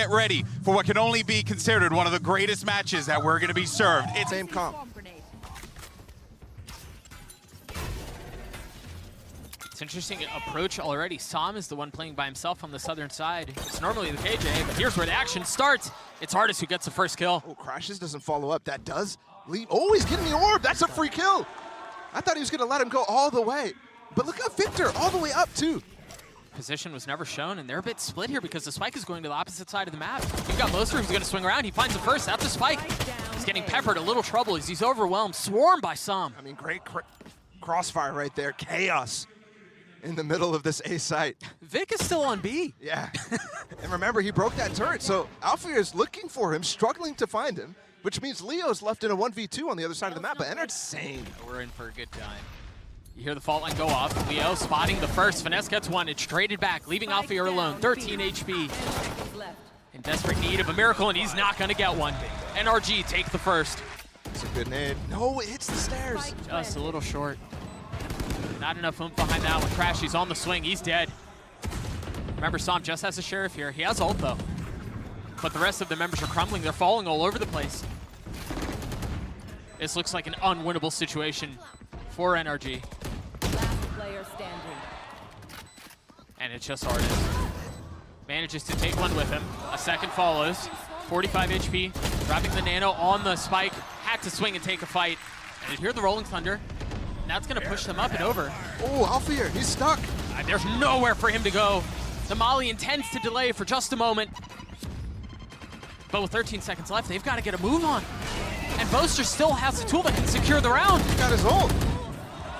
get ready for what can only be considered one of the greatest matches that we're going to be served. It's same comp. It's an interesting approach already. Sam is the one playing by himself on the southern side. It's normally the KJ, but here's where the action starts. It's ardiis who gets the first kill. Oh, crashies doesn't follow up. That does leave. Oh, he's getting the orb. That's a free kill. I thought he was going to let him go all the way. But look at Victor, all the way up too. Position was never shown, and they're a bit split here because the spike is going to the opposite side of the map. You've got Boaster who's going to swing around. He finds the first. That's the spike. He's getting peppered, a little trouble as he's overwhelmed, swarmed by Sam. I mean, great crossfire right there. Chaos in the middle of this A site. Vic is still on B. Yeah. And remember, he broke that turret, so Alfir is looking for him, struggling to find him, which means Leo's left in a 1v2 on the other side of the map, but NRG insane. We're in for a good time. You hear the fault line go off. Leo spotting the first. Finesse gets one. It's traded back, leaving Alfir alone. 13 HP. In desperate need of a miracle, and he's not going to get one. NRG take the first. It's a good nade. No, it hits the stairs. Just a little short. Not enough oomph behind that one. crashies on the swing. He's dead. Remember, Sam just has a sheriff here. He has ult, though. But the rest of the members are crumbling. They're falling all over the place. This looks like an unwinnable situation for NRG. Player standing. And it's just ardiis. Manages to take one with him. A second follows. 45 HP. Dropping the nano on the spike. Had to swing and take a fight. And you hear the rolling thunder. And that's going to push them up and over. Oh, Alfir, he's stuck. There's nowhere for him to go. The Molly intends to delay for just a moment. But with 13 seconds left, they've got to get a move on. And Boaster still has a tool that can secure the round. He got his ult.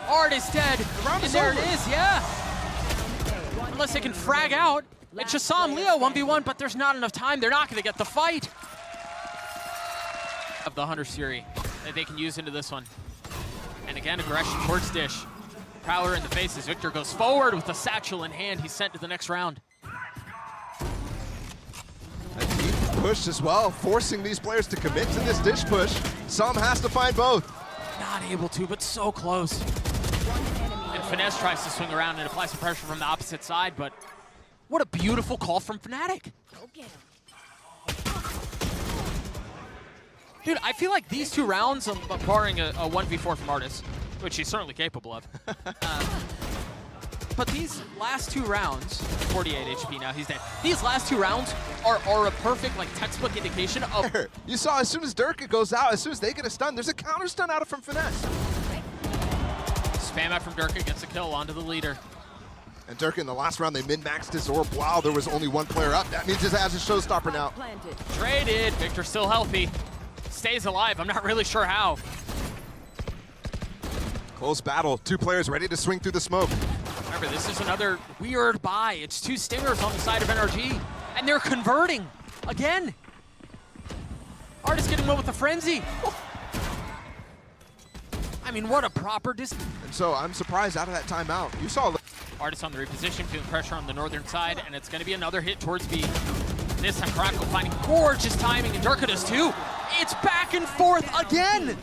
ardiis dead. The round and is there over. it is, yeah. Unless they can frag out. It's just Sam Leo 1v1, but there's not enough time. They're not going to get the fight. Of the Hunter series that they can use into this one. And again, aggression towards Dish. Prowler in the face as Victor goes forward with the satchel in hand. He's sent to the next round. A deep push as well, forcing these players to commit to this Dish push. Sam has to find both. Not able to, but so close. And Finesse tries to swing around and apply some pressure from the opposite side, but what a beautiful call from FNATIC. Dude, I feel like these two rounds, barring a 1v4 from ardiis, which he's certainly capable of, but these last two rounds, 48 HP now, he's dead. These last two rounds are a perfect, like, textbook indication of... You saw as soon as Derke goes out, as soon as they get a stun, there's a counter stun out from Finesse. Spam out from Derke, gets a kill onto the leader. And Derke in the last round, they min-maxed his orb while there was only one player up. That means he has a showstopper now. Traded, Victor still healthy. Stays alive, I'm not really sure how. Close battle, two players ready to swing through the smoke. Remember, this is another weird buy. It's two stingers on the side of NRG, and they're converting again. ardiis getting one with a frenzy. I mean, what a proper distance. And so I'm surprised out of that timeout. You saw ardiis on the reposition, feeling pressure on the northern side, and it's going to be another hit towards B. This time, Chronicle finding gorgeous timing, and Derke does too. It's back and forth again.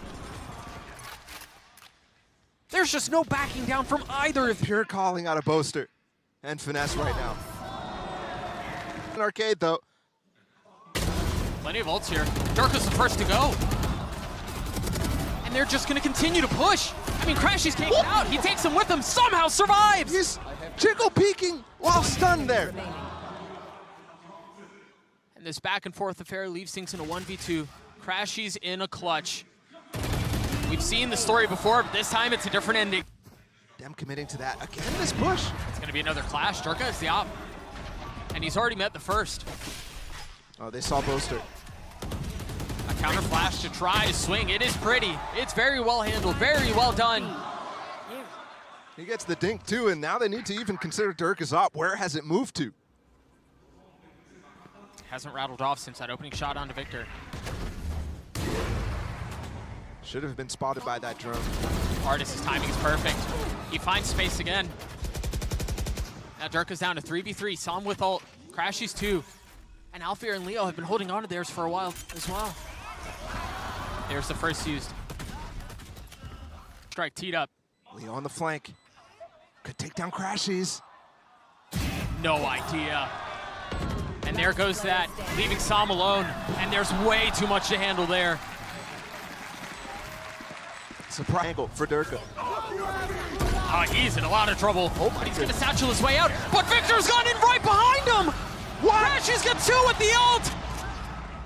There's just no backing down from either of them. pure calling out of Boaster and Finesse right now. An arcade though. Plenty of ults here. Derke's the first to go. And they're just going to continue to push. I mean, crashies can't get out. He takes him with him, somehow survives. He's jiggle peeking while stunned there. And this back and forth affair leaves things in a 1v2. crashies in a clutch. We've seen the story before, but this time it's a different ending. Them committing to that again. This push. It's going to be another clash. Derke is the op. And he's already met the first. Oh, they saw Boaster. A counter flash to try to swing. It is pretty. It's very well handled, very well done. He gets the dink too, and now they need to even consider Derke as op. Where has it moved to? Hasn't rattled off since that opening shot onto Victor. Should have been spotted by that drone. ardiis' timing is perfect. He finds space again. Now Derke's down to 3v3. Sam with ult. crashies 2. And Alfir and Leo have been holding on to theirs for a while as well. There's the first used. Strike teed up. Leo on the flank. Could take down crashies. No idea. And there goes that, leaving Sam alone, and there's way too much to handle there. Surprise angle for Derke. He's in a lot of trouble. But he's gonna satchel his way out. But Victor's gone in right behind him! What? Crashies got 2 with the ult!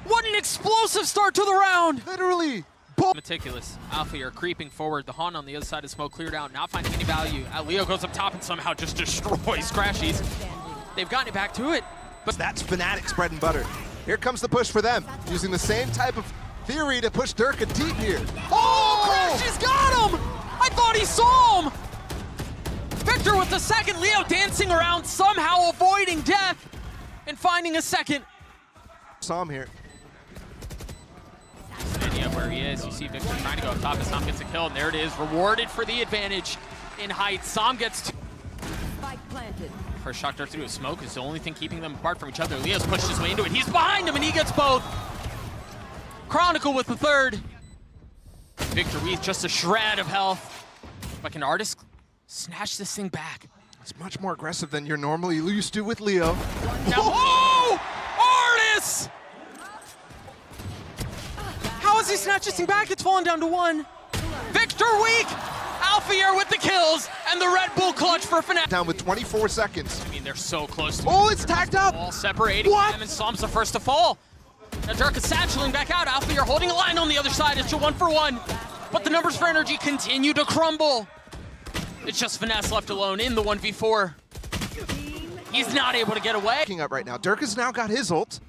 What an explosive start to the round! Literally. Meticulous. Alpha, you're creeping forward. The Han on the other side of smoke cleared out, not finding any value. Leo goes up top and somehow just destroys Crashies. They've gotten it back to it. But that's FNATIC's bread and butter. Here comes the push for them, using the same type of theory to push Derke deep here. Oh! Crashies got him! I thought he saw him! Victor with the second, Leo dancing around, somehow avoiding death and finding a second. Saw him here. Idea where he is. You see Victor trying to go up top, and Sam gets a kill, and there it is. Rewarded for the advantage in height. Sam gets 2. Spike planted. First shot through a smoke is the only thing keeping them apart from each other. Leo's pushed his way into it. He's behind him, and he gets both. Chronicle with the third. Victor with just a shred of health. But can ardiis snatch this thing back? It's much more aggressive than you're normally used to with Leo. Now, oh! ardiis! How has he snatched this thing back? It's fallen down to 1. Victor weak! Alpha here with the kills, and the Red Bull clutch for FNATIC. Down with 24 seconds. I mean, they're so close to Oh, it's tagged up! all separating them, and Sam's the first to fall. Now Derke is satcheling back out. Alpha here holding a line on the other side. It's a 1-for-1. But the numbers for NRG continue to crumble. It's just Finesse left alone in the 1v4. He's not able to get away. Picking up right now. Derke's now got his ult.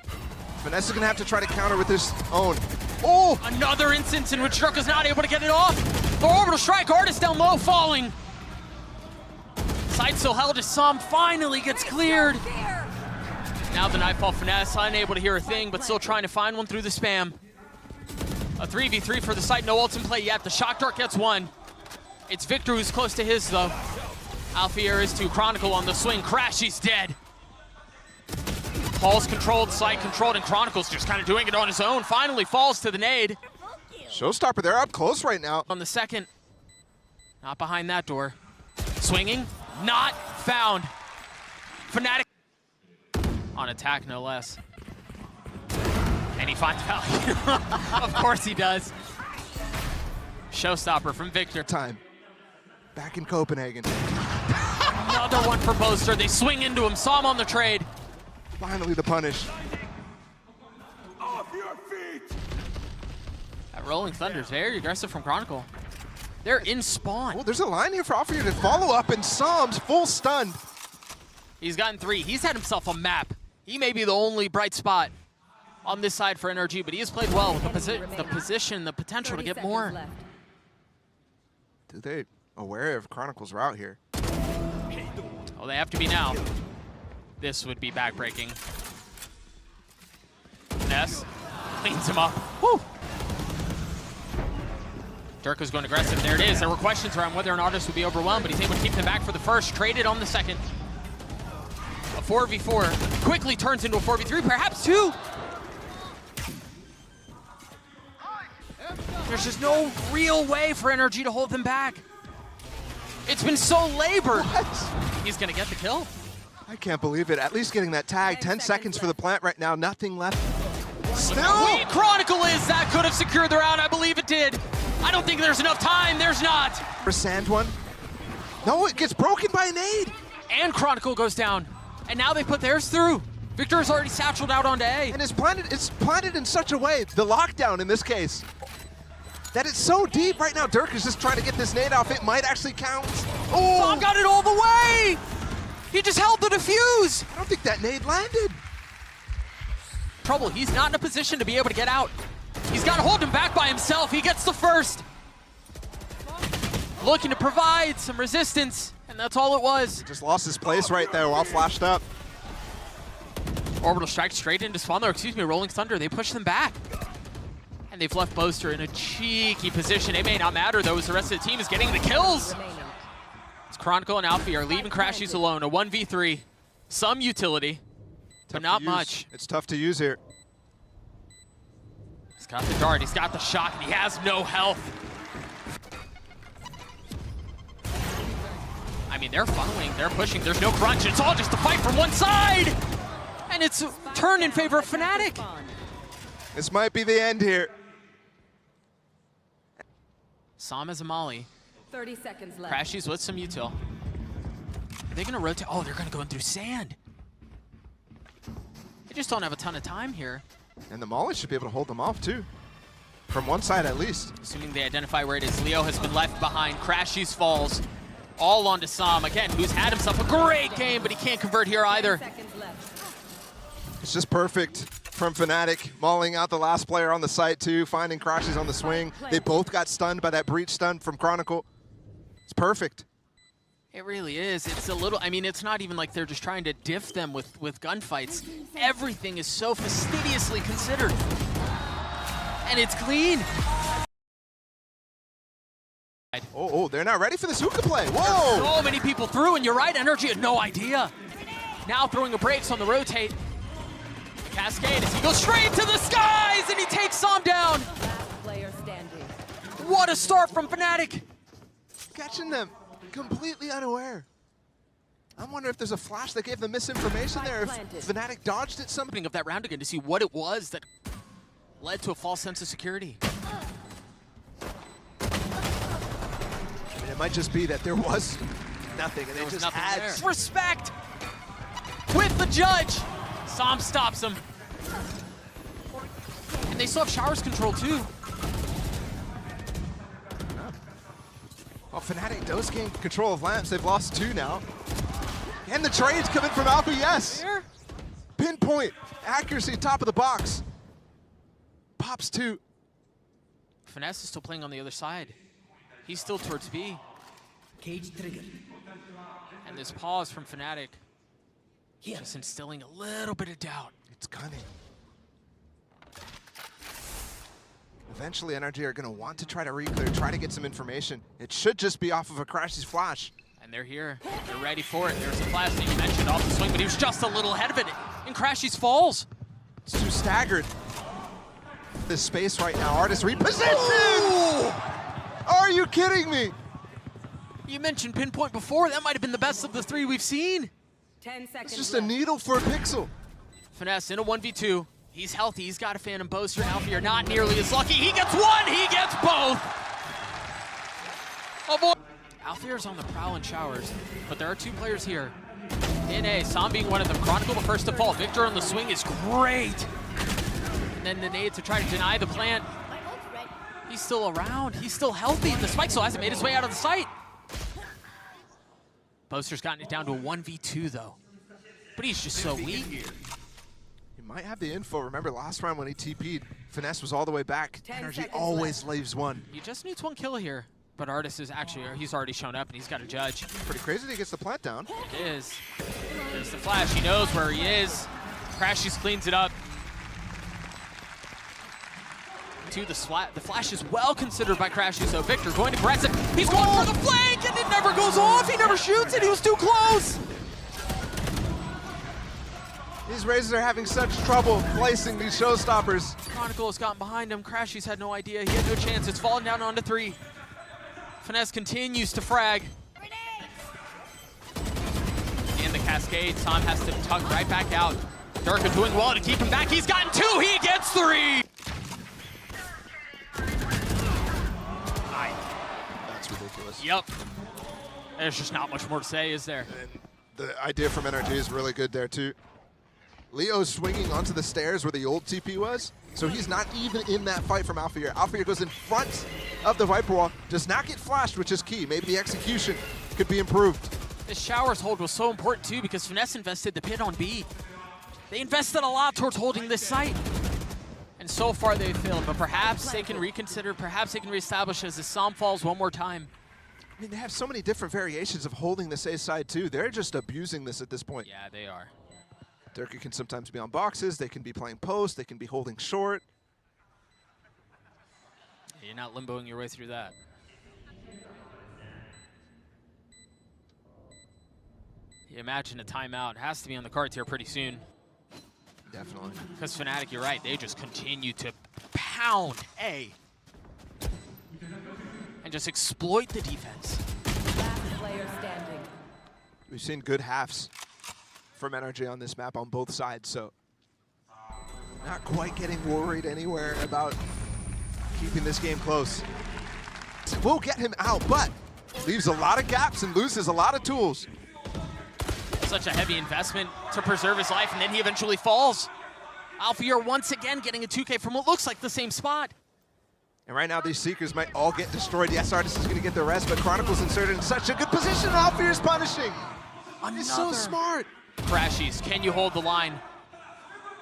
Finesse is gonna have to try to counter with his own. Oh! Another instance in which Derke's not able to get it off. The orbital strike, ardiis down low, falling. Side still held as Sam finally gets cleared. Now the Nightfall Finesse, unable to hear a thing, but still trying to find one through the spam. A 3v3 for the site, no ults in play yet. The Shock Dart gets 1. It's Victor who's close to his, though. Alfier is 2, Chronicle on the swing. Crashies dead. Paul's controlled, site controlled, and Chronicle's just kind of doing it on his own. Finally falls to the nade. Showstopper, they're up close right now. On the second. Not behind that door. Swinging, not found. FNATIC on attack, no less. And he finds value. Of course he does. Showstopper from Victor. Time. Back in Copenhagen. Another one for Boaster. They swing into him. Saw him on the trade. Finally the punish. Off your feet! That Rolling Thunder's very aggressive from Chronicle. They're in spawn. Oh, there's a line here for Alfier to follow up, and Sam's full stunned. He's gotten 3. He's had himself a map. He may be the only bright spot on this side for NRG, but he has played well with the position, the potential to get more. Do they aware of Chronicle's route here? Oh, they have to be now. This would be backbreaking. Ness cleans him up. Woo! Derke's going aggressive. There it is. There were questions around whether an ardiis would be overwhelmed, but he's able to keep them back for the first. Traded on the second. A 4v4 quickly turns into a 4v3, perhaps 2. There's just no real way for NRG to hold them back. It's been so labored. What? He's gonna get the kill. I can't believe it. At least getting that tag. 10 seconds for the plant right now. Nothing left. Look how weak Chronicle is. That could have secured the round. I believe it did. I don't think there's enough time. There's not. For Sand one. No, it gets broken by an aid. And Chronicle goes down. And now they put theirs through. Victor is already satcheled out onto A. And it's planted in such a way, the lockdown in this case, that it's so deep right now. Derke is just trying to get this nade off. It might actually count. Oh! Sam got it all the way! He just held the defuse! I don't think that nade landed. Trouble, he's not in a position to be able to get out. He's got to hold him back by himself. He gets the first. Looking to provide some resistance, and that's all it was. Just lost his place right there while flashed up. Orbital strike straight into spawn, or excuse me, Rolling Thunder. They push them back. And they've left Boaster in a cheeky position. It may not matter though, as the rest of the team is getting the kills. It's Chronicle and Alfie are leaving Crashies alone. A 1v3. Some utility, but not much. It's tough to use here. He's got the dart, he's got the shock, and he has no health. I mean, they're funneling, they're pushing, there's no crunch. It's all just a fight from one side. And it's turned in favor of FNATIC. This might be the end here. Sam has a molly. 30 seconds left. Crashies with some util. Are they gonna rotate? Oh, they're gonna go in through sand. They just don't have a ton of time here. And the Molly should be able to hold them off too. From one side at least. Assuming they identify where it is, Leo has been left behind. Crashies falls all onto Sam. Again, who's had himself a great game, but he can't convert here either. Seconds left. It's just perfect from FNATIC, mauling out the last player on the site too, finding crashes on the swing. They both got stunned by that breach stun from Chronicle. It's perfect. It really is. It's a little, I mean, it's not even like they're just trying to diff them with gunfights. Everything is so fastidiously considered. And it's clean. Oh, they're not ready for this hookah play. Whoa! So many people through, and you're right, NRG had no idea. Now throwing a brakes on the rotate. The cascade as he goes straight to the skies, and he takes Sam down. Last player standing. What a start from FNATIC. Catching them completely unaware. I'm wondering if there's a flash that gave them misinformation there. If FNATIC dodged it something. Of that round again to see what it was that led to a false sense of security. I mean, it might just be that there was nothing, and they just had there. Respect with the judge. Sam stops him. And they still have showers control too. Well, FNATIC does gain control of lamps. They've lost 2 now. And the trades coming from Alpha, yes. Here. Pinpoint, accuracy, top of the box. Pops 2. Finesse is still playing on the other side. He's still towards B. Cage trigger. And this pause from FNATIC just instilling a little bit of doubt. It's cunning. Eventually, NRG are going to want to try to reclear, try to get some information. It should just be off of a crashies flash. And they're here. They're ready for it. There's a flash that you mentioned off the swing, but he was just a little ahead of it. And crashies falls. It's too staggered. This space right now. ardiis reposition! Ooh! Are you kidding me? You mentioned pinpoint before. That might have been the best of the 3 we've seen. 10 seconds It's just left. a needle for a pixel. Finesse in a 1v2. He's healthy. He's got a Phantom Boaster. Alfie not nearly as lucky. He gets one. He gets both. Oh boy. Alfier's on the prowl in showers, but there are 2 players here. In A, Sam being one of them. Chronicle the first to fall. Victor on the swing is great. And then the nade to try to deny the plant. He's still around. He's still healthy. The spike still hasn't made his way out of the site. Boaster's gotten it down to a 1v2 though. But he's just so weak. He might have the info. Remember last round when he TP'd, Finesse was all the way back. 10 NRG seconds always leaves one. He just needs 1 kill here. But ardiis is actually, he's already shown up and he's got a judge. Pretty crazy that he gets the plant down. It is. There's the flash. He knows where he is. Crashies cleans it up. The flash is well considered by Crashies, so Victor going aggressive. He's going for the flank, and it never goes off. He never shoots it. He was too close. These Razors are having such trouble placing these showstoppers. Chronicle has gotten behind him. Crashies had no idea. He had no chance. It's fallen down onto 3. Finesse continues to frag. And the cascade. Sam has to tug right back out. Derke doing well to keep him back. He's gotten 2. He gets 3. That's ridiculous. Yep. There's just not much more to say, is there? And the idea from NRG is really good there too. Leo's swinging onto the stairs where the old TP was, so he's not even in that fight from Alfia. Alfia goes in front of the Viper wall, does not get flashed, which is key. Maybe the execution could be improved. This showers hold was so important too because Finesse invested the pit on B. They invested a lot towards holding this site. And so far they've failed, but perhaps they can reconsider, perhaps they can reestablish as the Sam falls one more time. I mean, they have so many different variations of holding this A side too. They're just abusing this at this point. Yeah, they are. Derke can sometimes be on boxes, they can be playing post, they can be holding short. You're not limboing your way through that. You imagine a timeout. It has to be on the cards here pretty soon. Definitely. Because FNATIC, you're right, they just continue to pound A. And just exploit the defense. Last player standing. We've seen good halves from NRG on this map on both sides, so not quite getting worried anywhere about keeping this game close. Will get him out, but leaves a lot of gaps and loses a lot of tools. Such a heavy investment to preserve his life, and then he eventually falls. Alfier once again getting a 2K from what looks like the same spot. And right now, these Seekers might all get destroyed. Yes, ardiis is going to get the rest, but Chronicle's inserted in such a good position. Alfier's punishing. He's so smart. Crashies, can you hold the line?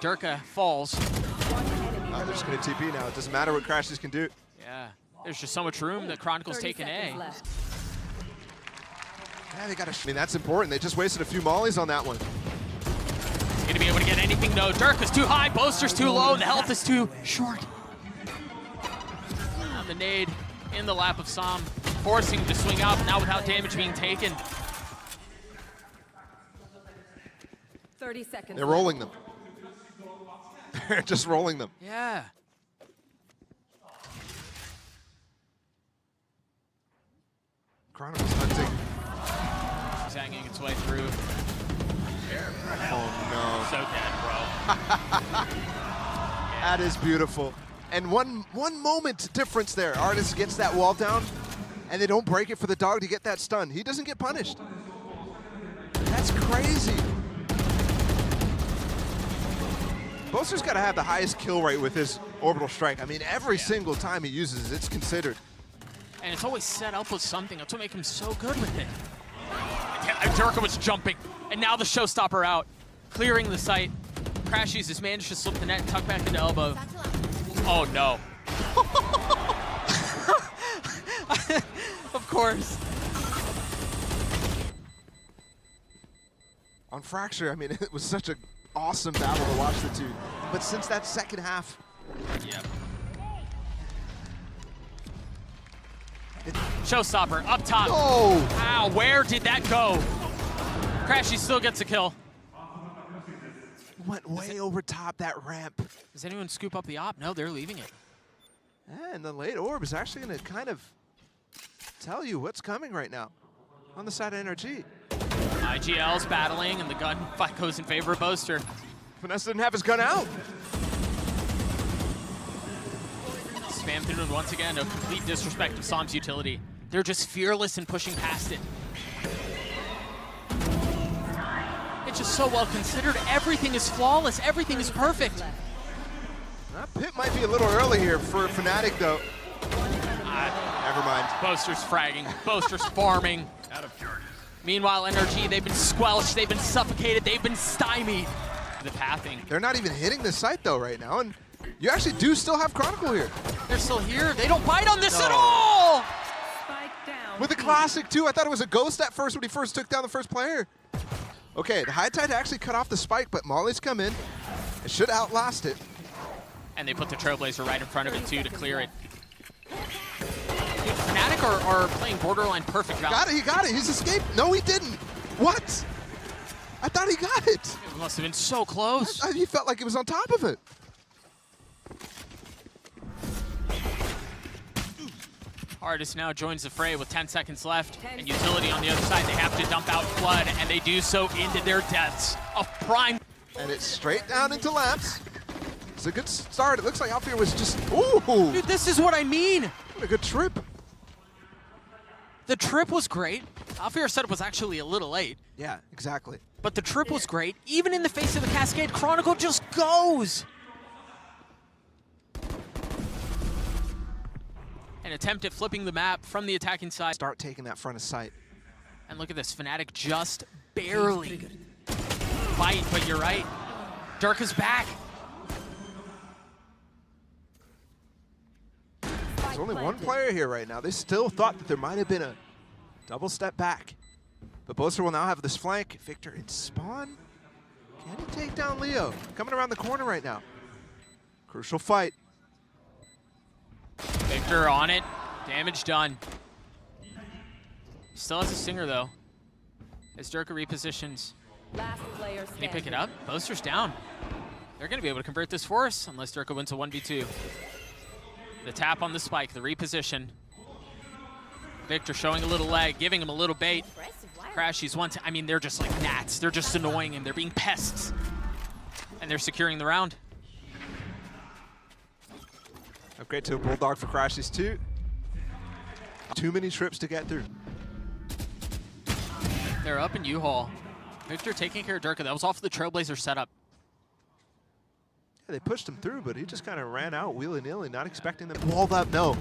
Derke falls. They're just going to TP now. It doesn't matter what crashies can do. Yeah, there's just so much room that Chronicle's taking A. Yeah, they got to. I mean, that's important. They just wasted a few mollies on that one. He's gonna be able to get anything. No, Derke's too high, Boaster's too low, and the health is too short. And the nade in the lap of Sam, forcing him to swing out, now without damage being taken. 30 seconds. They're rolling them. They're just rolling them. Yeah. Chronicle's hunting. Zagging its way through. Oh So dead, bro. That is beautiful. And one moment difference there. ardiis gets that wall down, and they don't break it for the dog to get that stun. He doesn't get punished. That's crazy. Boaster's got to have the highest kill rate with his orbital strike. I mean, every single time he uses it, it's considered. And it's always set up with something. That's what makes him so good with it. Derke was jumping, and now the showstopper out, clearing the site. crashies has managed to slip the net and tuck back into elbow. Oh no. Of course. On Fracture, I mean, it was such an awesome battle to watch the two. But since that second half, Yep. Showstopper up top. oh, Wow, where did that go? crashies still gets a kill. went way over top that ramp. Does anyone scoop up the op? No, they're leaving it. And the late orb is actually going to kind of tell you what's coming right now on the side of NRG. IGL's battling, and the gun fight goes in favor of Boaster. Finesse didn't have his gun out. Spam through, and once again, a complete disrespect of Sam's utility. They're just fearless in pushing past it. It's just so well considered. Everything is flawless. Everything is perfect. That pit might be a little early here for FNATIC, though. Never mind. Boaster's fragging. Boaster's farming. Meanwhile, NRG, they've been squelched. They've been suffocated. They've been stymied. The pathing. They're not even hitting the site, though, right now. And you actually do still have Chronicle here. They're still here. They don't bite on this at all! Spike down. With a classic, too. I thought it was a ghost at first when he first took down the first player. Okay, the High Tide actually cut off the spike, but Molly's come in. It should outlast it. And they put the Trailblazer right in front of it, too, to clear it. Dude, FNATIC are playing borderline perfect Valorant. Got it, he got it. He's escaped. No, he didn't. What? I thought he got it. It must have been so close. He felt like it was on top of it. ardiis now joins the fray with 10 seconds left, and utility on the other side. They have to dump out Flood, and they do so into their deaths of prime. And it's straight down into laps. It's a good start. It looks like Alfier was just, ooh. Dude, this is what I mean. What a good trip. The trip was great. Alfier said it was actually a little late. Yeah, exactly. But the trip was great. Even in the face of the Cascade, Chronicle just goes. An attempt at flipping the map from the attacking side. Start taking that front of sight. And look at this, FNATIC just barely fight, but you're right. Derke's back. There's only one player here right now. They still thought that there might have been a double step back. But Boaster will now have this flank. Victor in spawn. Can he take down Leo? Coming around the corner right now. Crucial fight. Victor on it. Damage done. Still has a stinger, though. As Derke repositions. Last player Can he pick it up? Boaster's down. They're going to be able to convert this for us, unless Derke wins a 1v2. The tap on the spike, the reposition. Victor showing a little leg, giving him a little bait. Crashies I mean, they're just like gnats. They're just annoying him. They're being pests. And they're securing the round. Upgrade to a Bulldog for crashies too. Too many trips to get through. They're up in U-Haul. Victor taking care of Derke. That was off the Trailblazer setup. Yeah, they pushed him through, but he just kind of ran out willy-nilly, not expecting them. Walled up, no.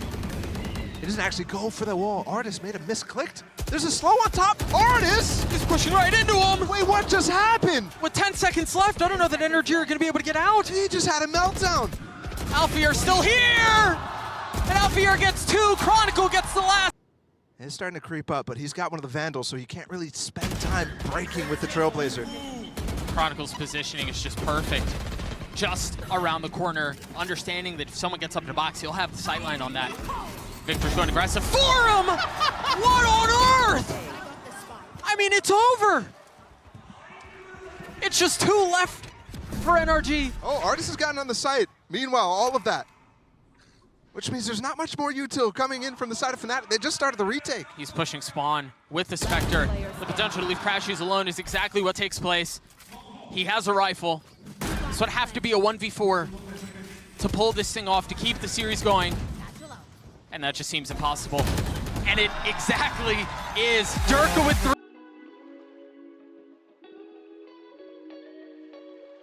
He doesn't actually go for the wall. ardiis made a misclicked. There's a slow on top. ardiis! He's pushing right into him. Wait, what just happened? With 10 seconds left, I don't know that NRG are going to be able to get out. He just had a meltdown. Alfier still here! And Alfier gets 2. Chronicle gets the last. It's starting to creep up, but he's got one of the Vandals, so he can't really spend time breaking with the Trailblazer. Chronicle's positioning is just perfect. Just around the corner, understanding that if someone gets up to box, he'll have the sightline on that. Victor's going aggressive for him! What on earth? I mean, it's over. It's just 2 left for NRG. Oh, ardiis has gotten on the site. Meanwhile, all of that. Which means there's not much more util coming in from the side of FNATIC. They just started the retake. He's pushing Spawn with the Spectre. The potential to leave crashies alone is exactly what takes place. He has a rifle, so it'd have to be a 1v4 to pull this thing off, to keep the series going. And that just seems impossible. And it exactly is. Derke with 3.